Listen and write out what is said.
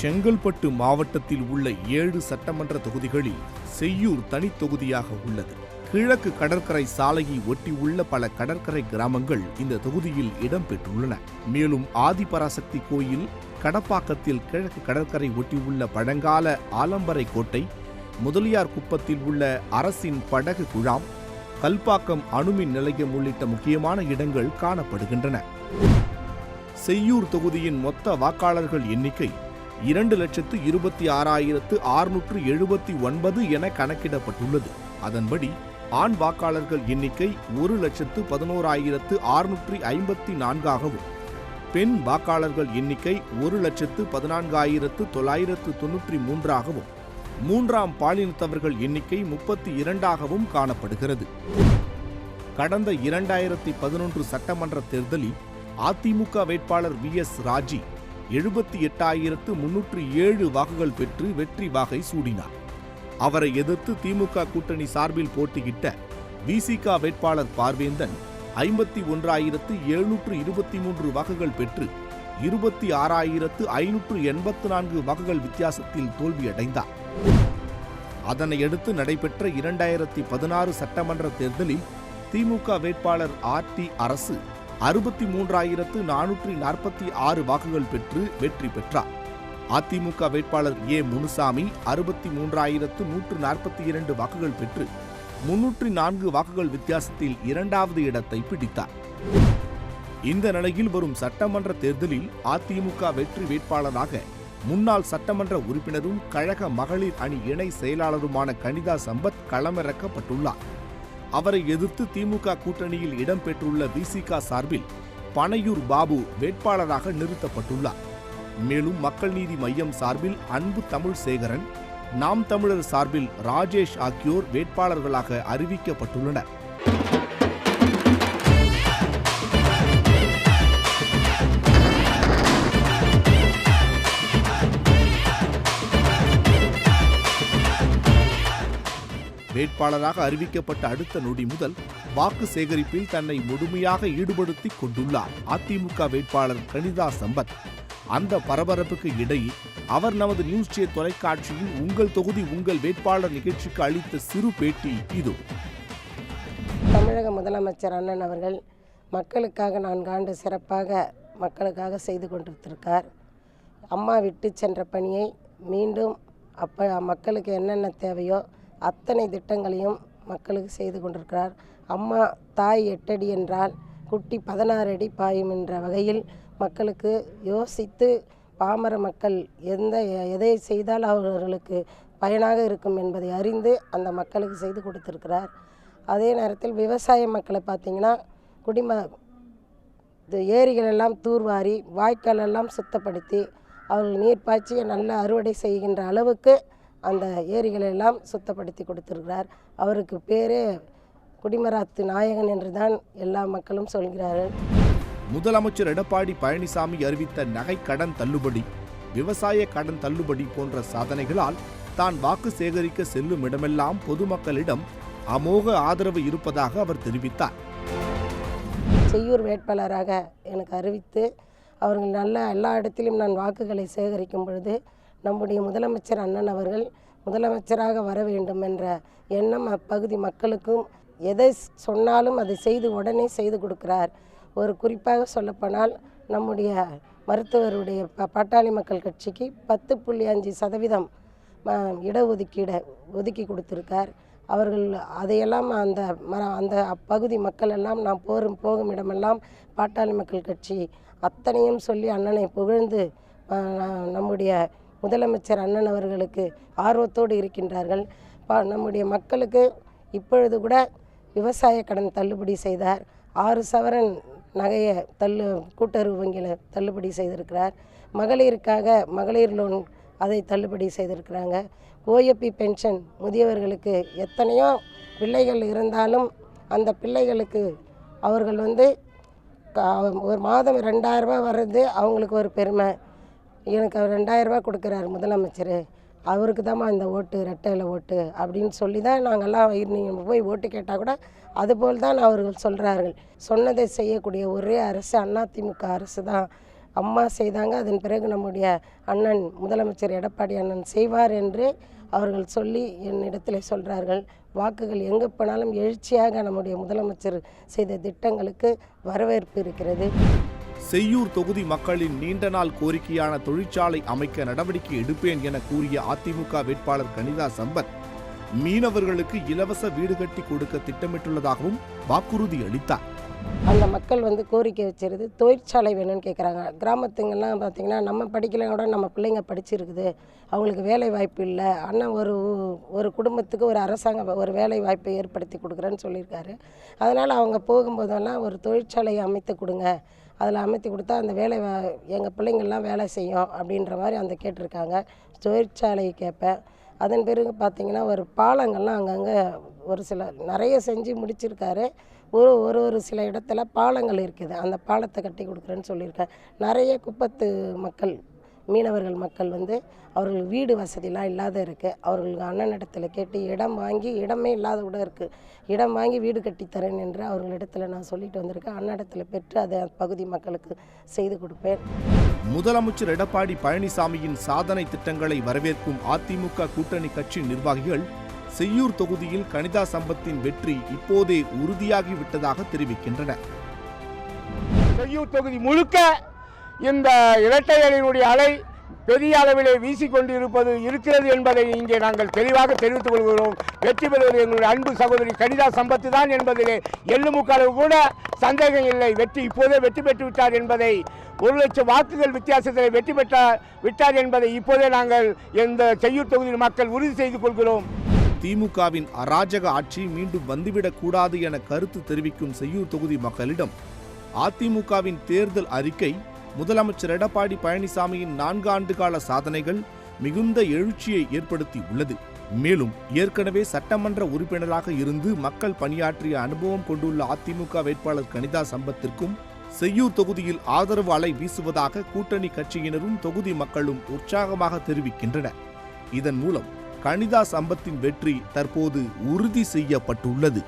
செங்கல்பட்டு மாவட்டத்தில் உள்ள 7 சட்டமன்ற தொகுதிகளில் செய்யூர் தனித் தொகுதியாக உள்ளது. கிழக்கு கடற்கரை சாலையை ஒட்டியுள்ள பல கடற்கரை கிராமங்கள் இந்த தொகுதியில் இடம்பெற்றுள்ளன. மேலும் ஆதிபராசக்தி கோயில், கடப்பாக்கத்தில் கிழக்கு கடற்கரை ஒட்டியுள்ள பழங்கால ஆலம்பரை கோட்டை, முதலியார் குப்பத்தில் உள்ள அரசின் படகு குழாம், கல்பாக்கம் அணுமின் நிலையம் உள்ளிட்ட முக்கியமான இடங்கள் காணப்படுகின்றன. செய்யூர் தொகுதியின் மொத்த வாக்காளர்கள் எண்ணிக்கை 2,26,679 என கணக்கிடப்பட்டுள்ளது. அதன்படி ஆண் வாக்காளர்கள் எண்ணிக்கை 1,11,654 பெண் வாக்காளர்கள் எண்ணிக்கை 1,14,993 மூன்றாம் பாலினத்தவர்கள் எண்ணிக்கை 32 காணப்படுகிறது. கடந்த 2011 சட்டமன்ற தேர்தலில் அதிமுக வேட்பாளர் VS ராஜி 78,307 வாக்குகள் பெற்று வெற்றி வாகை சூடினார். அவரை எதிர்த்து திமுக கூட்டணி சார்பில் போட்டியிட்ட விசிக வேட்பாளர் பார்வேந்தன் 51,723 வாக்குகள் பெற்று 26,584 வாக்குகள் வித்தியாசத்தில் தோல்வியடைந்தார். அதனையடுத்து நடைபெற்ற 2016 சட்டமன்ற தேர்தலில் திமுக வேட்பாளர் RT அரசு 63,446 வாக்குகள் பெற்று வெற்றி பெற்றார். அதிமுக வேட்பாளர் A முனுசாமி 63,142 வாக்குகள் பெற்று 304 வாக்குகள் வித்தியாசத்தில் 2வது இடத்தை பிடித்தார். இந்த நிலையில் வரும் சட்டமன்ற தேர்தலில் அதிமுக வெற்றி வேட்பாளராக முன்னாள் சட்டமன்ற உறுப்பினரும் கழக மகளிர் அணி இணை செயலாளருமான கனிதா சம்பத் களமிறக்கப்பட்டுள்ளார். அவரை எதிர்த்து திமுக கூட்டணியில் இடம்பெற்றுள்ள விசிக சார்பில் பனையூர் பாபு வேட்பாளராக நிறுத்தப்பட்டுள்ளார். மேலும் மக்கள் நீதி மய்யம் சார்பில் அன்பு தமிழ்சேகரன், நாம் தமிழர் சார்பில் ராஜேஷ் ஆகியோர் வேட்பாளர்களாக அறிவிக்கப்பட்டுள்ளனர். வேட்பாளராக அறிவிக்கப்பட்ட அடுத்த நொடி முதல் வாக்கு சேகரிப்பில் தன்னை முழுமையாக ஈடுபடுத்திக் கொண்டுள்ளார் அதிமுக வேட்பாளர் கனிதா சம்பத். அந்த பரபரப்புக்கு இடையே அவர் நமது நியூஸ் ஜே தொலைக்காட்சியின் உங்கள் தொகுதி உங்கள் வேட்பாளர் நிகழ்ச்சிக்கு அளித்த சிறு பேட்டி இது. தமிழக முதலமைச்சர் அண்ணன் அவர்கள் மக்களுக்காக 4 ஆண்டு சிறப்பாக மக்களுக்காக செய்து கொண்டிருக்கிறார். அம்மா விட்டு சென்ற பணியை மீண்டும் மக்களுக்கு என்னென்ன தேவையோ அத்தனை திட்டங்களையும் மக்களுக்கு செய்து கொண்டிருக்கிறார். அம்மா தாய் 8 அடி என்றால் குட்டி 16 அடி பாயும் என்ற வகையில் மக்களுக்கு யோசித்து பாமர மக்கள் எதை செய்தால் அவர்களுக்கு பயனாக இருக்கும் என்பதை அறிந்து அந்த மக்களுக்கு செய்து கொடுத்திருக்கிறார். அதே நேரத்தில் விவசாய மக்களை பார்த்திங்கன்னா ஏரிகளெல்லாம் தூர்வாரி வாய்க்காலெல்லாம் சுத்தப்படுத்தி அவர்கள் நீர் பாய்ச்சி நல்ல அறுவடை செய்கின்ற அளவுக்கு அந்த ஏரிகளெல்லாம் சுத்தப்படுத்தி கொடுத்திருக்கிறார். அவருக்கு பேரே குடிமராத்து நாயகன் என்றுதான் எல்லா மக்களும் சொல்கிறார்கள். முதலமைச்சர் எடப்பாடி பழனிசாமி அறிவித்த நகை கடன் தள்ளுபடி, விவசாய கடன் தள்ளுபடி போன்ற சாதனைகளால் தான் வாக்கு சேகரிக்க செல்லும் இடமெல்லாம் பொதுமக்களிடம் அமோக ஆதரவு இருப்பதாக அவர் தெரிவித்தார். செய்யூர் வேட்பாளராக எனக்கு அறிவித்து அவர்கள் நல்ல எல்லா இடத்திலும் நான் வாக்குகளை சேகரிக்கும் பொழுது நம்முடைய முதலமைச்சர் அண்ணன் அவர்கள் முதலமைச்சராக வர வேண்டும் என்ற எண்ணம் அப்பகுதி மக்களுக்கும் எதை சொன்னாலும் அதை உடனே செய்து கொடுக்கிறார். ஒரு குறிப்பாக சொல்லப்போனால் நம்முடைய மருத்துவருடைய பாட்டாளி மக்கள் கட்சிக்கு 10.5% இடஒதுக்கீடை ஒதுக்கி கொடுத்திருக்கார். அவர்கள் அதையெல்லாம் அந்த அப்பகுதி மக்கள் எல்லாம் நாம் போகும் இடமெல்லாம் பாட்டாளி மக்கள் கட்சி அத்தனையும் சொல்லி அண்ணனை புகழ்ந்து நம்முடைய முதலமைச்சர் அண்ணன் அவர்களுக்கு ஆர்வத்தோடு இருக்கின்றார்கள். நம்முடைய மக்களுக்கு இப்பொழுது கூட விவசாய கடன் தள்ளுபடி செய்தார். 6 சவரன் நகையை கூட்டுறவு வங்கியில் தள்ளுபடி செய்திருக்கிறார். மகளிருக்காக மகளிர் லோன் அதை தள்ளுபடி செய்திருக்கிறாங்க. OAP பென்ஷன் முதியவர்களுக்கு எத்தனையோ பிள்ளைகள் இருந்தாலும் அந்த பிள்ளைகளுக்கு அவர்கள் ஒரு மாதம் 2,000 ரூபாய் வர்றது அவங்களுக்கு ஒரு பெருமை. எனக்கு 2,000 ரூபாய் கொடுக்குறாரு முதலமைச்சர், அவருக்கு தான் இந்த ஓட்டு ரெட்டையில் ஓட்டு அப்படின்னு சொல்லி தான் நாங்கள்லாம் நீங்கள் போய் ஓட்டு கேட்டால் கூட அதுபோல் தான் அவர்கள் சொல்கிறார்கள். சொன்னதை செய்யக்கூடிய ஒரே அரசு அதிமுக அரசு தான் அம்மா செய்தாங்க, அதன் பிறகு நம்முடைய அண்ணன் முதலமைச்சர் எடப்பாடி அண்ணன் செய்வார் என்று அவர்கள் சொல்லி என்னிடத்தில் சொல்கிறார்கள். வாக்குகள் எங்கே போனாலும் எழுச்சியாக நம்முடைய முதலமைச்சர் செய்த திட்டங்களுக்கு வரவேற்பு இருக்கிறது. செய்யூர் தொகுதி மக்களின் நீண்ட நாள் கோரிக்கையான தொழிற்சாலை அமைக்க நடவடிக்கை எடுப்பேன் என கூறிய அதிமுக வேட்பாளர் கனிதா சம்பத் மீனவர்களுக்கு இலவச வீடு கட்டி கொடுக்க திட்டமிட்டுள்ளதாகவும் வாக்குறுதி அளித்தார். அந்த மக்கள் கோரிக்கை வச்சிருது, தொழிற்சாலை வேணும்னு கேட்குறாங்க. கிராமத்துங்கெல்லாம் பார்த்திங்கன்னா நம்ம படிக்கலைன்னா கூட நம்ம பிள்ளைங்க படிச்சிருக்குது, அவங்களுக்கு வேலை வாய்ப்பு இல்லை. அண்ணன் ஒரு குடும்பத்துக்கு ஒரு அரசாங்க ஒரு வேலை வாய்ப்பை ஏற்படுத்தி கொடுக்குறேன்னு சொல்லியிருக்காரு. அதனால் அவங்க போகும்போதெல்லாம் ஒரு தொழிற்சாலையை அமைத்து கொடுங்க, அதில் அமைத்து கொடுத்தா அந்த வேலை எங்கள் பிள்ளைங்கள்லாம் வேலை செய்யும் அப்படின்ற மாதிரி அந்த கேட்டிருக்காங்க. தொழிற்சாலை கேட்பேன். அதன் பிறகு பார்த்திங்கன்னா ஒரு பாலங்கள்லாம் அங்கங்கே ஒரு சில நிறைய செஞ்சு முடிச்சிருக்காரு. ஒரு சில இடத்துல பாலங்கள் இருக்குது, அந்த பாலத்தை கட்டி கொடுக்குறேன்னு சொல்லியிருக்கேன். நிறைய குப்பத்து மக்கள் மீனவர்கள் மக்கள் அவர்களுக்கு வீடு வசதிலாம் இல்லாத இருக்குது. அவர்களுக்கு அண்ணனிடத்தில் கேட்டு இடம் வாங்கி, இடமே இல்லாத கூட இருக்குது, இடம் வாங்கி வீடு கட்டித்தரேன் என்று அவர்களிடத்தில் நான் சொல்லிட்டு வந்திருக்கேன். அண்ணனிடத்தில் பெற்று அதை பகுதி மக்களுக்கு செய்து கொடுப்பேன். முதலமைச்சர் எடப்பாடி பழனிசாமியின் சாதனை திட்டங்களை வரவேற்கும் அதிமுக கூட்டணி கட்சி நிர்வாகிகள் செய்யூர் தொகுதியில் கனிதா சம்பத்தின் வெற்றி இப்போதே உறுதியாகிவிட்டதாக தெரிவிக்கின்றனர். செய்யூர் தொகுதி முழுக்க இந்த இரட்டை அலையினுடைய அலை பெரிய அளவிலே வீசிக்கொண்டு இருக்கிறது என்பதை இங்கே நாங்கள் தெளிவாக தெரிவித்துக் கொள்கிறோம். வெற்றி பெறுவது எங்களுடைய அன்பு சகோதரி கனிதா சம்பத்து தான் என்பதிலே எள்ளுமுக்காளவு கூட சந்தேகம் இல்லை. இப்போதே வெற்றி பெற்று விட்டார் என்பதை, 1,00,000 வாக்குகள் வித்தியாசத்தில் வெற்றி விட்டார் என்பதை இப்போதே நாங்கள் இந்த செய்யூர் தொகுதி மக்கள் உறுதி செய்து கொள்கிறோம். திமுகவின் அராஜக ஆட்சி மீண்டும் வந்துவிடக் கூடாது என கருத்து தெரிவிக்கும் செய்யூர் தொகுதி மக்களிடம் அதிமுகவின் தேர்தல் அறிக்கை முதலமைச்சர் எடப்பாடி பழனிசாமியின் 4 ஆண்டு கால சாதனைகள் மிகுந்த எழுச்சியை ஏற்படுத்தி உள்ளது. மேலும் ஏற்கனவே சட்டமன்ற உறுப்பினராக இருந்து மக்கள் பணியாற்றிய அனுபவம் கொண்டுள்ள அதிமுக வேட்பாளர் கனிதா சம்பத்திற்கும் செய்யூர் தொகுதியில் ஆதரவு அலை வீசுவதாக கூட்டணி கட்சியினரும் தொகுதி மக்களும் உற்சாகமாக தெரிவிக்கின்றனர். இதன் மூலம் கனிதா சம்பத்தின் வெற்றி தற்போது உறுதி செய்யப்பட்டுள்ளது.